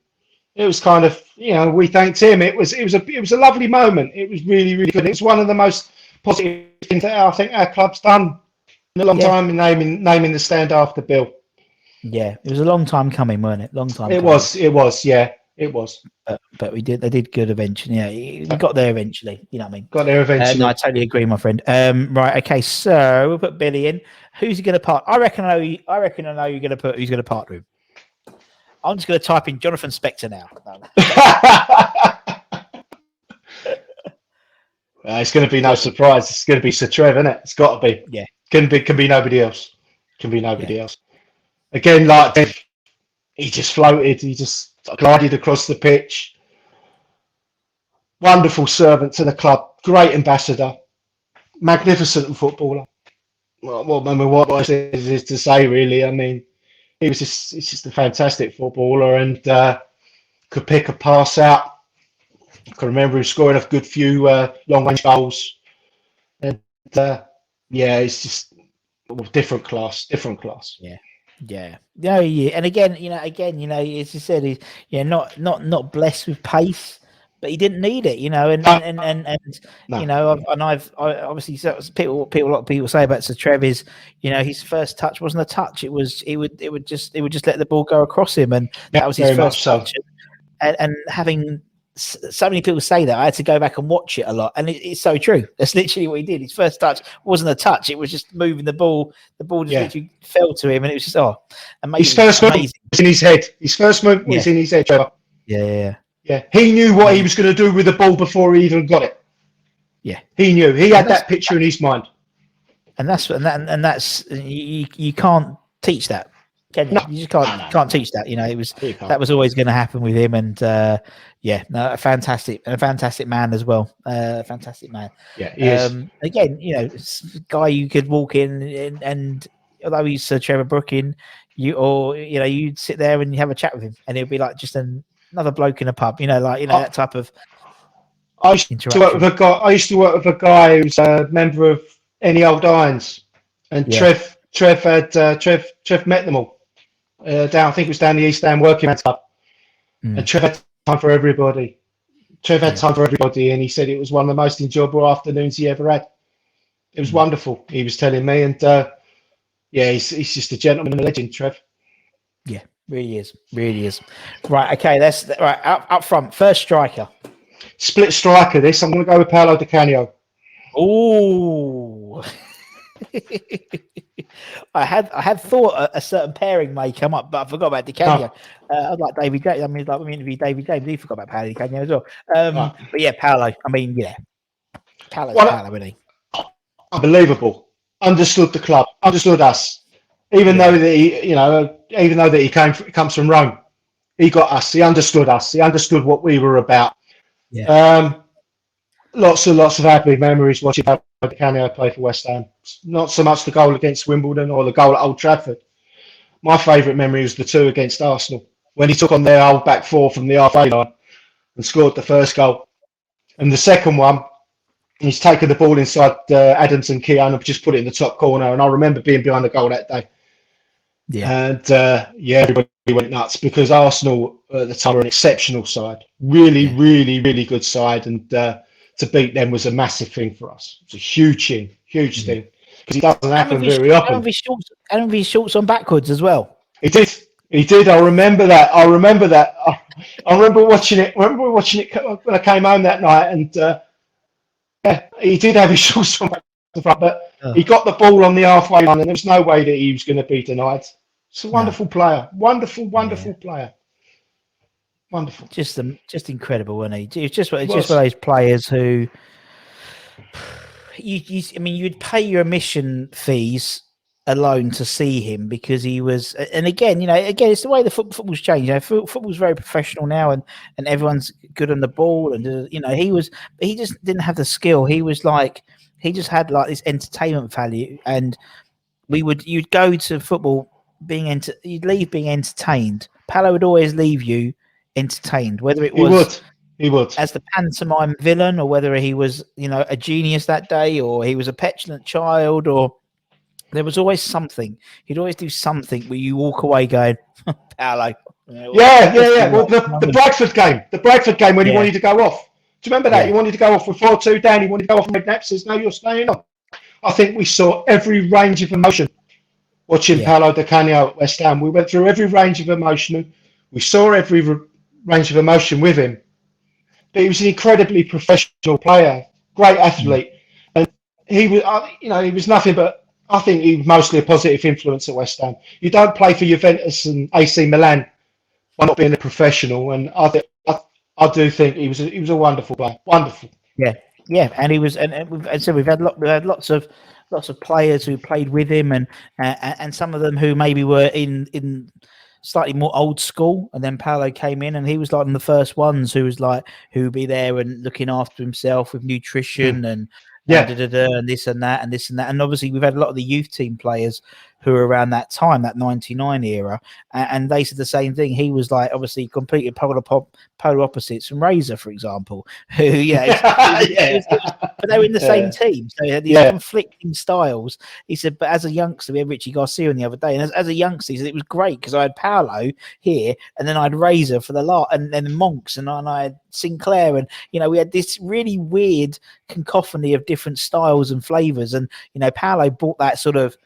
it was kind of we thanked him. It was a lovely moment. It was really, really good. It was one of the most positive things that I think our club's done in a long time in naming the stand after Bill. Yeah, it was a long time coming, weren't it? Long time. It was. Yeah, it was. But they did good eventually. Yeah, we got there eventually. You know what I mean? Got there eventually. No, I totally agree, my friend. Right, okay. So we'll put Billy in. Who's he going to part? I reckon I know you're going to put. Who's going to partner him? I'm just going to type in Jonathan Spector now. It's going to be no surprise. It's going to be Sir Trev, isn't it? It's got to be. Yeah. Can be nobody else. Can be nobody else. Again, like Dev, he just floated. He just glided across the pitch. Wonderful servant to the club. Great ambassador. Magnificent footballer. What is to say, really? I mean, he's just a fantastic footballer, and could pick a pass out. I can remember him scoring a good few long-range goals. And it's just different class. Yeah. And again, as you said, he's not blessed with pace, but he didn't need it, I've obviously a lot of people say about Sir Trev is, his first touch wasn't a touch. It would just let the ball go across him, and that was his first touch. And having so many people say that, I had to go back and watch it a lot, and it's so true. That's literally what he did. His first touch wasn't a touch; it was just moving the ball. The ball just literally fell to him, and it was just amazing. His first move was in his head. His first move was in his head, Trevor. Yeah. He knew what he was going to do with the ball before he even got it. Yeah, he knew. He had that picture in his mind. And that's you can't teach that. Can you? No, you just can't teach that. That was always going to happen with him, and a fantastic man as well. Fantastic man. Yeah, he is. Again, guy you could walk in and although he's Sir Trevor Brooking, you'd sit there and you have a chat with him, and it'd be like just another bloke in a pub. That type of. I used to work with a guy who's a member of Any Old Irons, and Trev met them all. I think it was down the East End Working Man's Club. And Trev had time for everybody. And he said it was one of the most enjoyable afternoons he ever had. It was wonderful, he was telling me. And he's just a gentleman and a legend, Trev. Yeah, really is. Right, okay, that's right. Up front, first striker. Split striker, this. I'm going to go with Paolo Di Canio. Oh. I had thought a certain pairing may come up, but I forgot about Di Canio. I'd like David James. I mean, we interviewed David James. He forgot about Paolo Di Canio as well. But yeah, Paolo. I mean, Paolo's Paolo, isn't he? Unbelievable. Understood the club. Understood us. Even though that he comes from Rome, he got us. He understood us. He understood what we were about. Yeah. Lots of happy memories watching Paolo Di Canio play for West Ham. Not so much the goal against Wimbledon or the goal at Old Trafford. My favourite memory was the two against Arsenal when he took on their old back four from the halfway line and scored the first goal. And the second one, he's taken the ball inside Adams and Keown and just put it in the top corner. And I remember being behind the goal that day. Yeah. And everybody went nuts because Arsenal at the time were an exceptional side. Really, really good side. And to beat them was a massive thing for us. It was a huge thing. Because it doesn't happen very often. And with his shorts on backwards as well. He did. I remember that. I remember watching it. When I came home that night, and he did have his shorts on back to front, but he got the ball on the halfway line, and there was no way that he was going to be denied. It's a wonderful player. Wonderful player. Wonderful. Just incredible, wasn't he? It's just one of Was. those players who I mean, you'd pay your admission fees alone to see him because he was. And again, it's the way the football's changed. Football's very professional now, and everyone's good on the ball. And he just didn't have the skill. He just had like this entertainment value, and you'd go to football you'd leave being entertained. Palo would always leave you entertained, whether it was he would as the pantomime villain, or whether he was a genius that day, or he was a petulant child, or there was always something. He'd always do something where you walk away going, Paolo. Yeah. Well, the Bradford game when he wanted to go off. Do you remember that? Yeah. He wanted to go off with 4-2 down. He wanted to go off, and Redknapp says, "No, you're staying on." I think we saw every range of emotion watching Paolo Di Canio at West Ham. We went through every range of emotion. We saw every range of emotion with him. But he was an incredibly professional player, great athlete, and he was, he was nothing but. I think he was mostly a positive influence at West Ham. You don't play for Juventus and AC Milan by not being a professional, and I do think he was a wonderful player, wonderful. Yeah, and he was, and so we've had lots of players who played with him, and some of them who maybe were in slightly more old school, and then Paolo came in, and he was like one of the first ones who would be there and looking after himself with nutrition and and this and that and this and that. And obviously we've had a lot of the youth team players who were around that time, that 99 era, and they said the same thing. He was like obviously completely polar opposites from Razor, for example, who but they were in the same team, so they had these conflicting styles. He said, but as a youngster, we had Richie Garcia on the other day, and as a youngster, he said it was great because I had Paolo here, and then I had Razor for the lot, and then Monks, and I had Sinclair, and we had this really weird cacophony of different styles and flavors, and Paolo brought that sort of.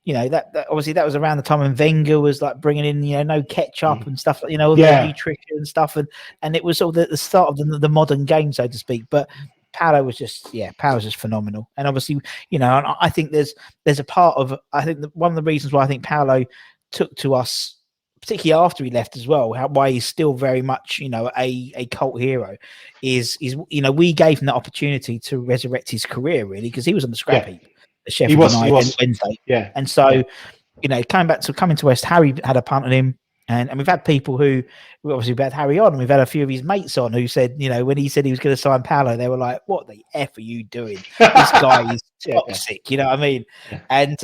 That obviously that was around the time when Wenger was like bringing in, no ketchup and stuff, all the nutrition and stuff, and it was sort of the start of the modern game, so to speak. But Paolo was just phenomenal, and obviously, and I think there's a part of one of the reasons why I think Paolo took to us, particularly after he left as well, why he's still very much a cult hero, is we gave him the opportunity to resurrect his career really, because he was on the scrap heap. Sheffield United on Wednesday, and so coming to West, Harry had a punt on him, and we've had people who we've had Harry on, and we've had a few of his mates on who said, when he said he was going to sign Paolo, they were like, "What the f are you doing? This guy is toxic," you know what I mean? And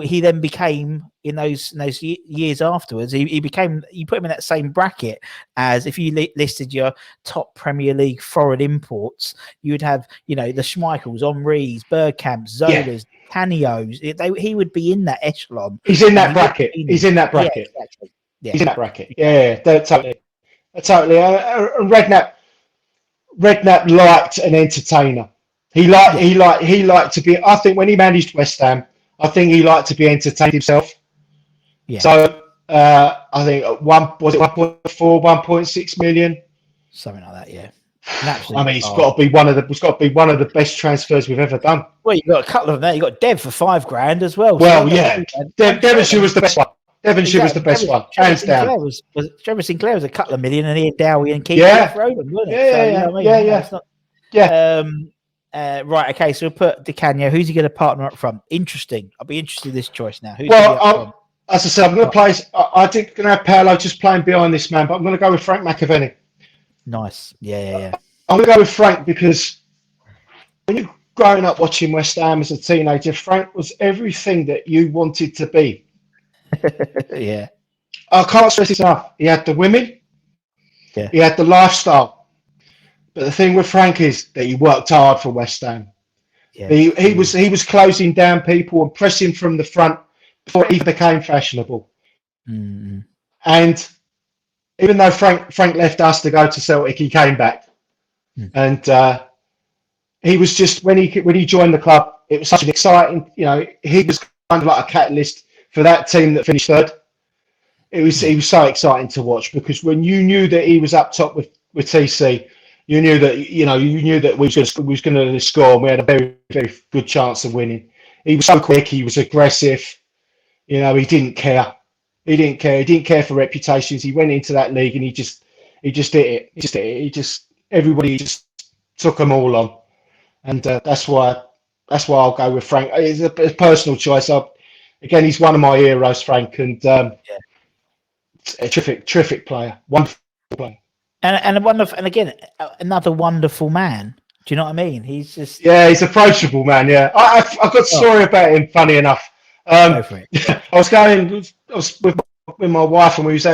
he then became in those years afterwards, he put him in that same bracket as if you listed your top Premier League foreign imports, you would have the Schmeichels, Henrys, Bergkamps, Zolas, Canios. He would be in that echelon. He's in that bracket. He's in that bracket. Yeah, exactly. Yeah. He's in that bracket. Yeah, totally. Redknapp liked an entertainer. He liked to be. I think when he managed West Ham, I think he liked to be entertained himself. Yeah. So I think 1.4, 1.6 million, something like that. Yeah. I mean, it's got to be one of the best transfers we've ever done. Well, you've got a couple of them there. You got Dev for $5,000 as well. Well, Devonshire was the best one. Devonshire was the best one, hands down. Trevor Sinclair was a couple of million, and he had Dowie and Keith Roden, wasn't it? Right. Okay. So we'll put Di Canio. Who's he going to partner up from? Interesting. I'll be interested in this choice now. As I said, I'm going to play. I think going to have Paolo just playing behind this man, but I'm going to go with Frank McAvenny. Nice. Yeah. I'm going to go with Frank because when you're growing up watching West Ham as a teenager, Frank was everything that you wanted to be. Yeah. I can't stress this enough. He had the women. Yeah. He had the lifestyle. But the thing with Frank is that he worked hard for West Ham. Yeah. He was closing down people and pressing from the front before it even became fashionable. Mm-hmm. And even though Frank left us to go to Celtic, he came back. And he was just when he joined the club, it was such an exciting. He was kind of like a catalyst for that team that finished third. He was so exciting to watch because when you knew that he was up top with TC, you knew that we was going to score, and we had a very, very good chance of winning. He was so quick, he was aggressive. He didn't care. He didn't care. He didn't care for reputations. He went into that league and he just did it. Everybody just took them all on, and that's why I'll go with Frank. It's a personal choice. Again, he's one of my heroes, Frank, and a terrific player, wonderful player, and again another wonderful man. Do you know what I mean? He's just he's approachable, man. Yeah, I've got a story about him. Funny enough, go for it. I was with my wife and we was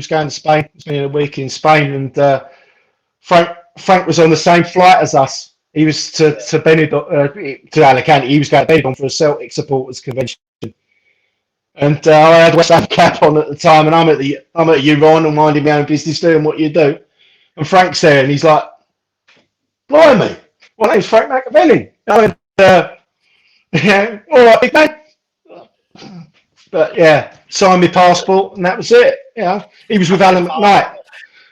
going to Spain, spending a week in Spain, and Frank was on the same flight as us. He was to Benidorm, to Alicante. He was going to Benidorm for a Celtic supporters convention. And I had a West Ham cap on at the time, and I'm at Euron and minding my own business, doing what you do. And Frank's there, and he's like, "Blimey, my name's Frank McAvenny." I went, "Yeah, all right, big man." But yeah, signed my passport, and that was it. You know, he was with Alan McKnight.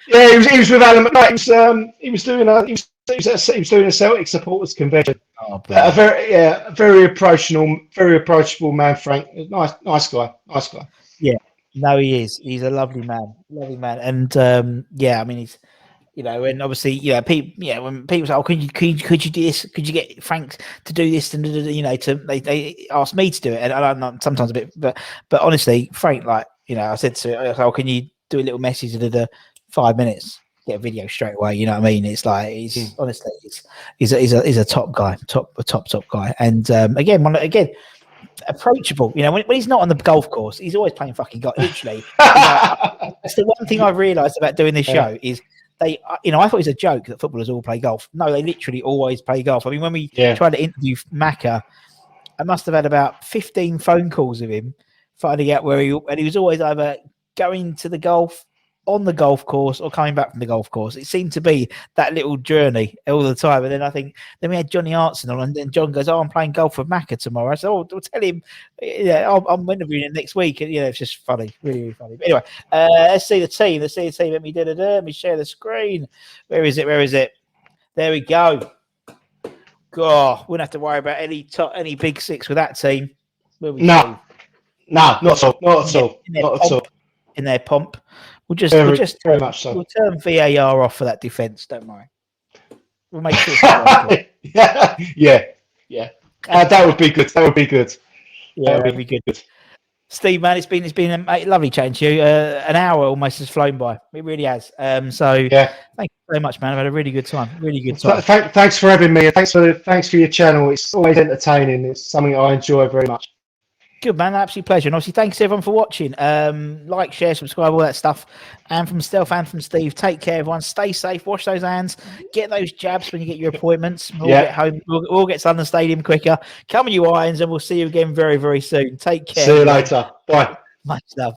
Yeah, he was with Alan McKnight. He was doing a Celtic supporters convention. Oh, A very approachable man, Frank. Nice guy. Yeah, no, he is. He's a lovely man, and I mean, he's, you know, and obviously, when people say, "Oh, could you do this? Could you get Frank to do this?" And you know, they ask me to do it, and I'm sometimes a bit, but honestly, Frank, like, you know, I said to, "Oh, can you do a little message to the 5 minutes?" Get a video straight away. You know what I mean? It's like honestly, he's a top guy, top guy, and again, approachable. You know, when he's not on the golf course, he's always playing fucking golf. Literally, that's the one thing I've realised about doing this show is they. You know, I thought it was a joke that footballers all play golf. No, they literally always play golf. I mean, when we tried to interview Macca, I must have had about 15 phone calls with him finding out where he was always either going to the golf, on the golf course, or coming back from the golf course. It seemed to be that little journey all the time. And then we had Johnny Artson on, and then John goes, "Oh, I'm playing golf with Macca tomorrow." I said, "Oh, tell him, I'm interviewing him next week." And, it's just funny, really, really funny. But anyway, let's see the team. Let me share the screen. Where is it? There we go. God, we wouldn't have to worry about any big six with that team. No, not at all. In their pomp. We'll very much so. We'll turn VAR off for that defence. Don't worry. We'll make sure. yeah. That would be good. Yeah, that would be good. Steve, man, it's been a lovely chatting to you. An hour almost has flown by. It really has. Thank you very much, man. I've had a really good time. Thanks for having me. Thanks for your channel. It's always entertaining. It's something I enjoy very much. Good, man. Absolute pleasure. And obviously, thanks everyone for watching. Like, share, subscribe, all that stuff. And from Stealth and from Steve, take care, everyone. Stay safe. Wash those hands. Get those jabs when you get your appointments. We'll get home. We'll get to London Stadium quicker. Come on, you Irons, and we'll see you again very, very soon. Take care. See you later. Bye. Much love.